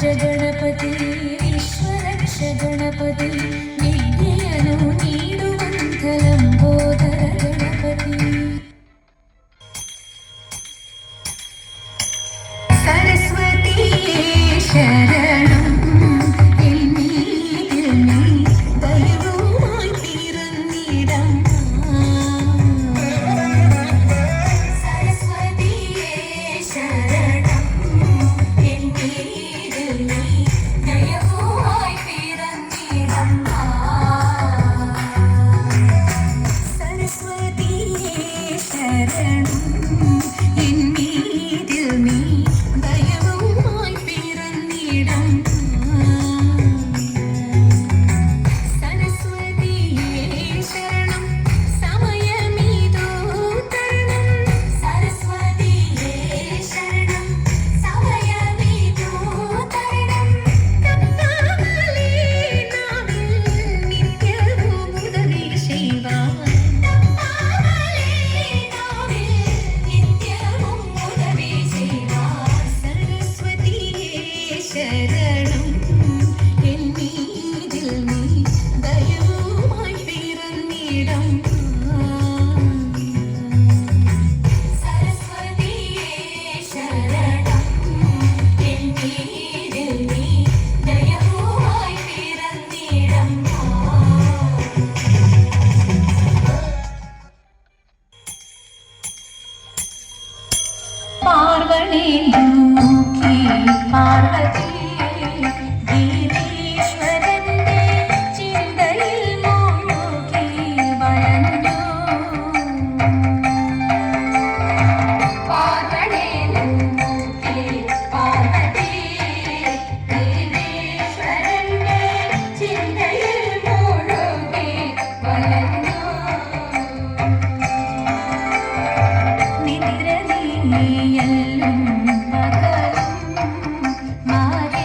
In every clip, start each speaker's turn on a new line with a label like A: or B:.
A: ಗಣಪತಿ ವಿಶ್ವರಕ್ಷ ಗಣಪತಿ ವಿದ್ಯೆಯನು ನೀಡುವಂಥ ಲಂಬೋದರ ಗಣಪತಿ സരസ്വതിയേ ശരണം പാർവണി നോക്കി പാർവതി ഗിരീശ്വരന്റെ ചിന്തയിൽ മുഴുകി വലഞ്ഞു പാർവണി നോക്കി പാർവതി ഗിരീശ്വരന്റെ ചിന്തയിൽ മുഴുകി വലഞ്ഞു നിദ്ര നീയല്ലും പകലും മാറി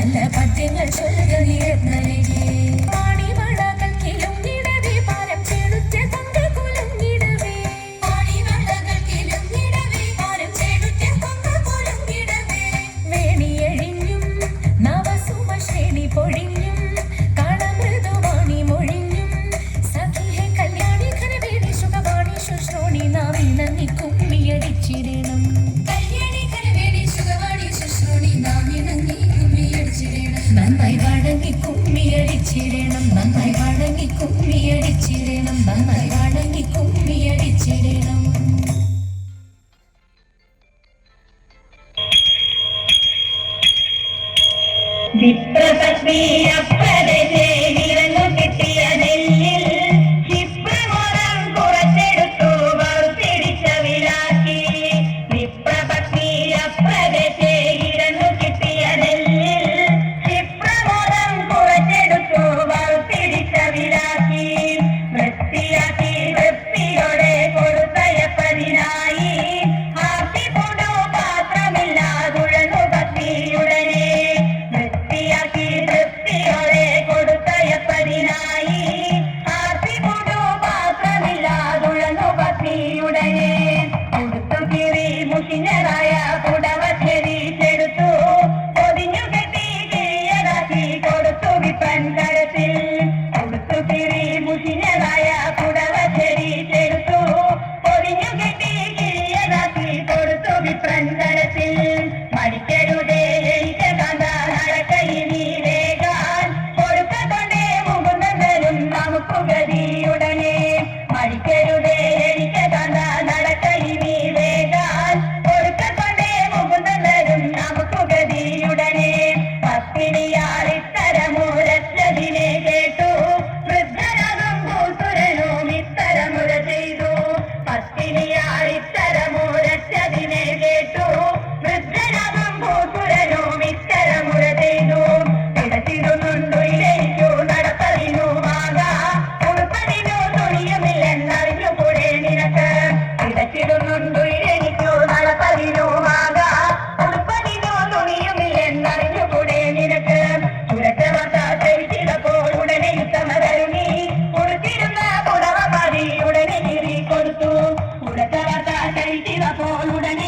A: നല്ല പദ്യങ്ങൾ ചൊല്ലുക നിരന്നലകെ പാണിവളകൾ കിലുങ്ങിടവേ പാരം ചെടുത്ത കൊങ്ക കുലുങ്ങിടവേ പാണിവളകൾ കിലുങ്ങിടവേ പാരം ചെടുത്ത കൊങ്ക കുലുങ്ങിടവേ വേണിയഴിഞ്ഞും നവസുമ ശ്രേണി പൊഴിഞ്ഞും കാണമൃദുവാണി മൊഴിഞ്ഞും സഖിഹെ കല്യാണി ഘനവേണി സുഖവാണി ശുശ്രൂണി നാവിൽ നന്ദി കുമ്മിയടിച്ചിരണം നന്നായി വഴങ്ങി കുമ്മിയടിച്ചിടണം നന്നായി വഴങ്ങി കുമ്മിയടിച്ചിടണം നന്നായി വഴങ്ങി കുമ്മിയടിച്ചിടണം
B: വിപ്രപത്നി അപ്രദേശേ നിറഞ്ഞു കിട്ടിയ നെല്ലിൽ ക്ഷിപ്രമോദം കുറച്ചെടുത്തു വറുത്തിടിച്ച വിലാക്കി വിപ്രപത്നി അപ്രദേശേ നിറഞ്ഞു കിട്ടിയ നെല്ലിൽ ക്ഷിപ്രമോദം കുറച്ചെടുത്തു വറുത്തിടിച്ച വിലാക്കി വൃത്തിയാക്കി വൃത്തിയോടെ കൊടുത്തയപ്പതിനായി ആർത്തിപൂടോ പാത്രമില്ലാതുഴന്നു പത്നിയുടനെ വൃത്തിയാക്കി തൃപ്തിയോടെ കൊടുത്തയപ്പതിനായി ആർത്തിപൂടോ പാത്രമില്ലാതുഴന്നു പത്നിയുടനെ കൊടുത്തു കീറി മുഷിഞ്ഞതായ പുടവ ചെരിച്ചെടുത്തു പൊതിഞ്ഞു കെട്ടി കിഴിയതാക്കി കൊടുത്തു വിപ്പൻ കരത്തിൽ കൊടുത്തു കീറി മുഷിഞ്ഞതായ പുടവ ചെരിച്ചെടുത്തു പൊതിഞ്ഞു കെട്ടി കിഴിയതാക്കി കൊടുത്തു വിപ്പൻ കരത്തിൽ മടിക്കരുതേ എനിക്ക് കണ്ട നടക്കയിനി വേഗാൻ കൊടുക്കൊണ്ടേ മുകുന്ദനും നമുക്ക് ഗതിയുടനെ മടിക്കരുതേ എനിക്ക് കണ്ട നടക്കയിനി വേഗാൻ കൊടുക്കൊണ്ടേ മുകുന്ദനും നമുക്ക് ഗതിയുടനെ പത്തിനിയാൽ ഇത്തരമുരച്ചതിനെ കേട്ടു വൃദ്ധനാകും ഭൂസുരനും ഇത്തരമുര ചെയ്തു പത്തിനിയാൽ ഇത്തരമുരച്ചതിനെ കേട്ടു വൃദ്ധനാകും ഭൂസുരനും ഇത്തരമുര ചെയ്തു പിടച്ചിടുന്നുണ്ടു ഇടയ്ക്കു നടപ്പതിനുമാകാ ഉടുപ്പതിനു തുണിയുമില്ലെന്നറിഞ്ഞു കൂടെ നിനക്ക് പിടച്ചിടുന്നുണ്ടു ഇടയ്ക്കു നടപ്പതിനുമാകാ ഉടുപ്പതിനു തുണിയുമില്ലെന്നറിഞ്ഞു കൂടെ നിനക്ക് ചുരച്ചവർത്ത ചരിച്ചിടപ്പോൾ ഉടനെ യുദ്ധമതരുണി ഉടുത്തിരുന്ന പുടവ പാതി ഉടനെ കീറി കൊടുത്തു ഉടച്ചവർത്ത ചരിച്ചിടപ്പോൾ ഉടനെ